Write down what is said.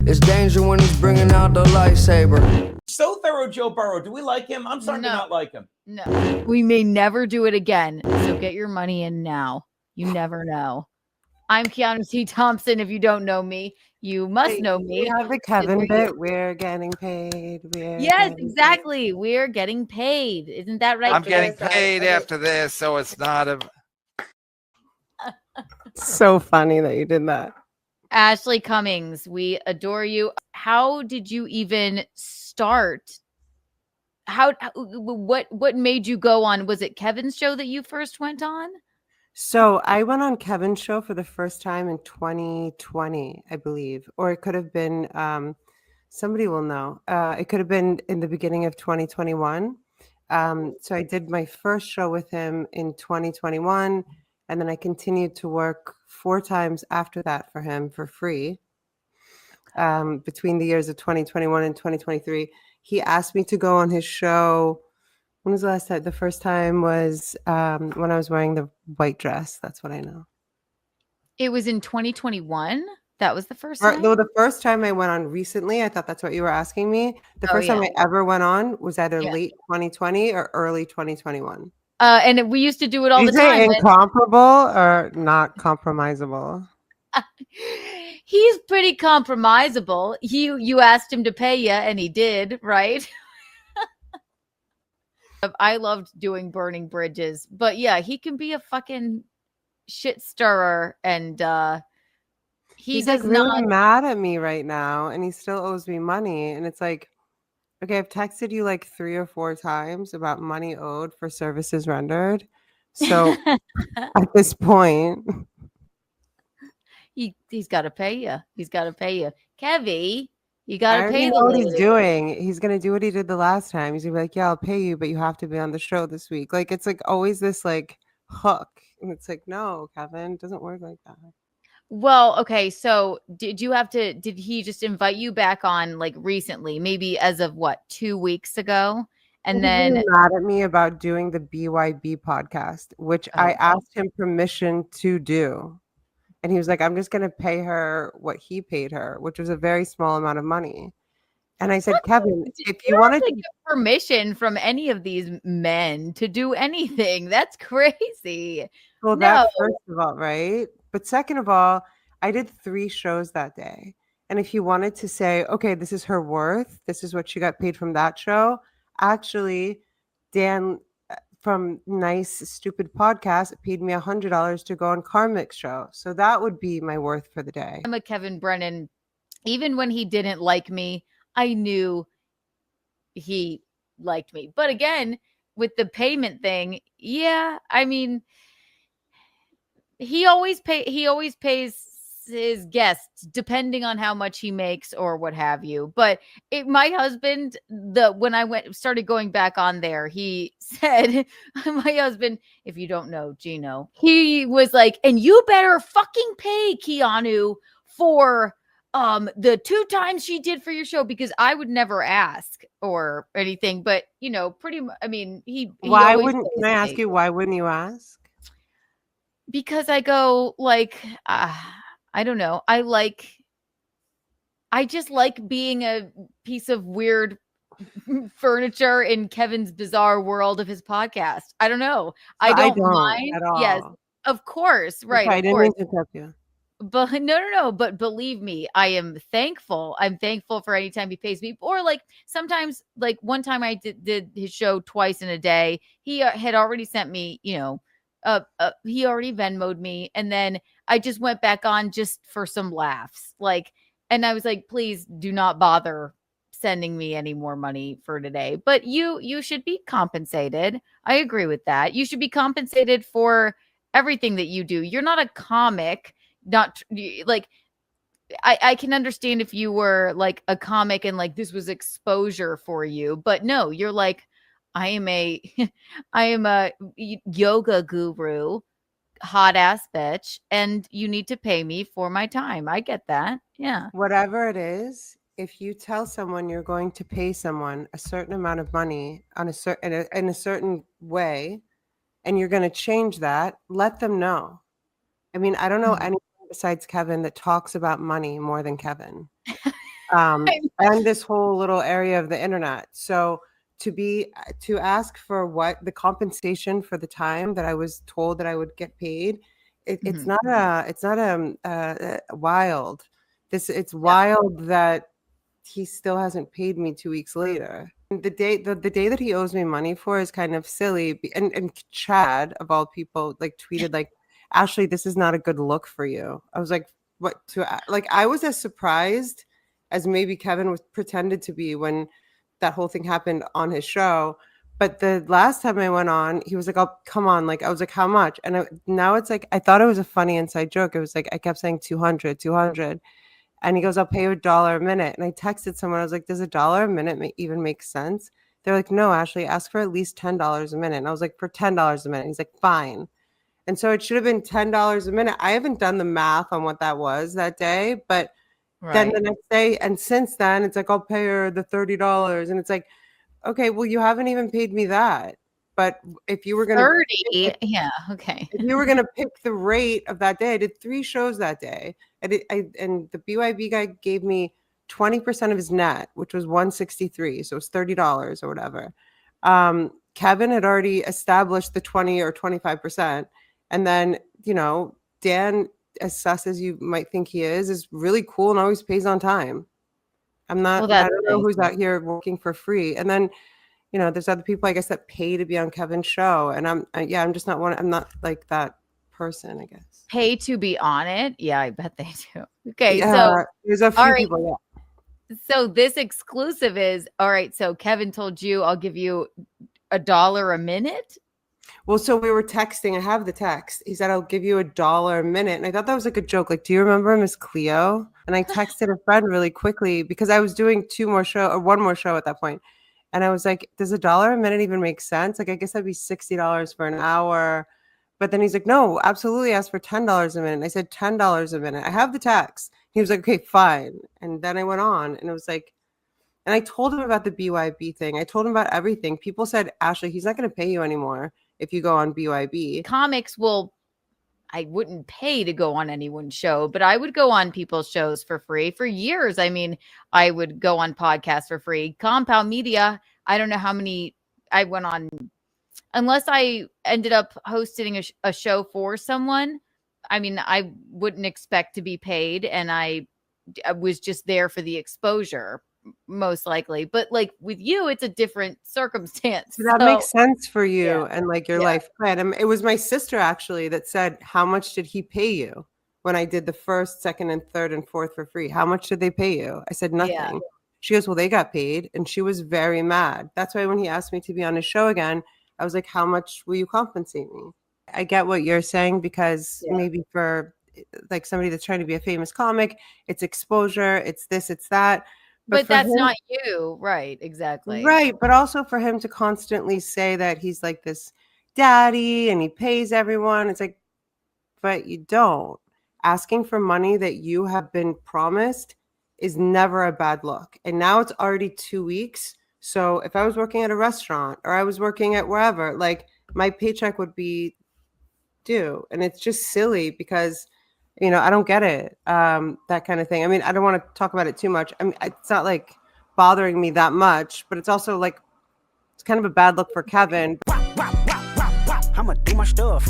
It's danger when he's bringing out the lightsaber. So thorough, Joe Burrow. Do we like him? I'm starting to not like him. No, we may never do it again. So get your money in now. You never know. I'm Keanu C Thompson. If you don't know me, you must know me. We have the Kevin bit. We're getting paid. Yes, exactly. Paid. We're getting paid. Isn't that right? I'm getting paid after this, so it's not a. So funny that you did that. Ashley Cummings, we adore you. How did you even start? What made you go on? Was it Kevin's show that you first went on? So I went on Kevin's show for the first time in 2020, I believe, or it could have been, somebody will know. It could have been in the beginning of 2021. So I did my first show with him in 2021, and then I continued to work 4 times after that for him for free. Between the years of 2021 and 2023, he asked me to go on his show. When was the last time? The first time was when I was wearing the white dress. That's what I know. It was in 2021. That was the first time? No, the first time I went on recently, I thought that's what you were asking me. The first time I ever went on was either late 2020 or early 2021. And we used to do it all the time. Incomparable or not compromisable? He's pretty compromisable. You asked him to pay you, and he did, right? I loved doing burning bridges, but yeah, he can be a fucking shit stirrer, and he's like really mad at me right now, and he still owes me money, and it's like, okay, I've texted you like 3 or 4 times about money owed for services rendered. So at this point, he's got to pay you. He's got to pay you, Kevy. You got to pay. I know what he's doing. He's gonna do what he did the last time. He's gonna be like, "Yeah, I'll pay you, but you have to be on the show this week." Like it's like always this like hook, and it's like, no, Kevin, it doesn't work like that. Well, okay. So did he just invite you back on like recently, maybe as of what, 2 weeks ago? And then mad at me about doing the BYB podcast, which I asked him permission to do. And he was like, I'm just going to pay her what he paid her, which was a very small amount of money. And I said, Kevin, if you wanted to get permission from any of these men to do anything, that's crazy. Well, that first of all, right? But second of all, I did 3 shows that day. And if you wanted to say, okay, this is her worth, this is what she got paid from that show. Actually, Dan from Nice Stupid Podcast paid me $100 to go on Karmic's show. So that would be my worth for the day. I'm a Kevin Brennan. Even when he didn't like me, I knew he liked me. But again, with the payment thing, yeah, I mean, he always pays his guests depending on how much he makes or what have you. But my husband, when I started going back on there, he said, my husband, if you don't know Gino, he was like, and you better fucking pay Keanu for the 2 times she did for your show, because I would never ask or anything, but you know, pretty much, I mean, can I ask you, why wouldn't you ask? Because I go like, I don't know. I just like being a piece of weird furniture in Kevin's bizarre world of his podcast. I don't know. I don't mind. At all. Yes, of course. Right. Okay, I didn't mean to interrupt you. But no. But believe me, I am thankful. I'm thankful for any time he pays me. Or like sometimes, like one time I did his show twice in a day. He had already sent me, you know, he already Venmo'd me, and then I just went back on just for some laughs. Like, and I was like, please do not bother sending me any more money for today. But you should be compensated. I agree with that. You should be compensated for everything that you do. You're not a comic, not like I can understand if you were like a comic and like this was exposure for you, but no, you're like, I am a yoga guru, hot ass bitch, and you need to pay me for my time. I get that. Yeah. Whatever it is, if you tell someone you're going to pay someone a certain amount of money on in a certain way, and you're going to change that, let them know. I mean, I don't know anyone besides Kevin that talks about money more than Kevin. and this whole little area of the internet. So to ask for what the compensation for the time that I was told that I would get paid, it's not wild. It's wild that he still hasn't paid me 2 weeks later. The day that he owes me money for is kind of silly. And Chad, of all people, like tweeted like, Ashley, this is not a good look for you. I was like, what? Like, I was as surprised as maybe Kevin was pretended to be when that whole thing happened on his show. But the last time I went on, he was like, oh, come on. Like, I was like, how much? And now it's like, I thought it was a funny inside joke. It was like, I kept saying 200. And he goes, I'll pay you $1 a minute. And I texted someone, I was like, does $1 a minute even make sense? They're like, no, Ashley, ask for at least $10 a minute. And I was like, for $10 a minute. He's like, fine. And so it should have been $10 a minute. I haven't done the math on what that was that day, but then the next day, and since then, it's like, I'll pay her the $30. And it's like, okay, well, you haven't even paid me that. But if you were going to 30, yeah, okay. If you were going to pick the rate of that day, I did 3 shows that day. And the BYB guy gave me 20% of his net, which was $163. So it was $30 or whatever. Kevin had already established the 20 or 25%. And then, Dan, as sus as you might think he is really cool and always pays on time. I don't know who's out here working for free. And then, there's other people, I guess, that pay to be on Kevin's show. And I'm just not one. I'm not like that person, I guess. Pay to be on it? Yeah, I bet they do. Okay, yeah, so there's a few people. Yeah. So this exclusive is all right. So Kevin told you I'll give you $1 a minute. Well, so we were texting. I have the text. He said, I'll give you $1 a minute. And I thought that was like a joke. Like, do you remember Miss Cleo? And I texted a friend really quickly because I was doing one more show at that point. And I was like, does $1 a minute even make sense? Like, I guess that'd be $60 for an hour. But then he's like, no, absolutely ask for $10 a minute. And I said, $10 a minute. I have the text. He was like, okay, fine. And then I went on and it was like, and I told him about the BYB thing. I told him about everything. People said, Ashley, he's not going to pay you anymore if you go on BYB. Comics I wouldn't pay to go on anyone's show, but I would go on people's shows for free for years. I mean, I would go on podcasts for free. Compound Media, I don't know how many I went on, unless I ended up hosting a show for someone. I mean, I wouldn't expect to be paid, and I was just there for the exposure, most likely. But like with you, it's a different circumstance. That makes sense for you and like your Yeah. life plan. It was my sister actually that said, how much did he pay you when I did the first, second, and third and fourth for free? How much did they pay you? I said nothing. Yeah. She goes, well, they got paid. And she was very mad. That's why when he asked me to be on his show again, I was like, how much will you compensate me? I get what you're saying because maybe for like somebody that's trying to be a famous comic, it's exposure, it's this, it's that. But that's not you. Right. Exactly. Right. But also for him to constantly say that he's like this daddy and he pays everyone. It's like, but you don't. Asking for money that you have been promised is never a bad look. And now it's already 2 weeks. So if I was working at a restaurant or I was working at wherever, like my paycheck would be due. And it's just silly because I don't get it. That kind of thing. I mean, I don't want to talk about it too much. I mean, it's not like bothering me that much, but it's also like, it's kind of a bad look for Kevin. I'ma do my stuff.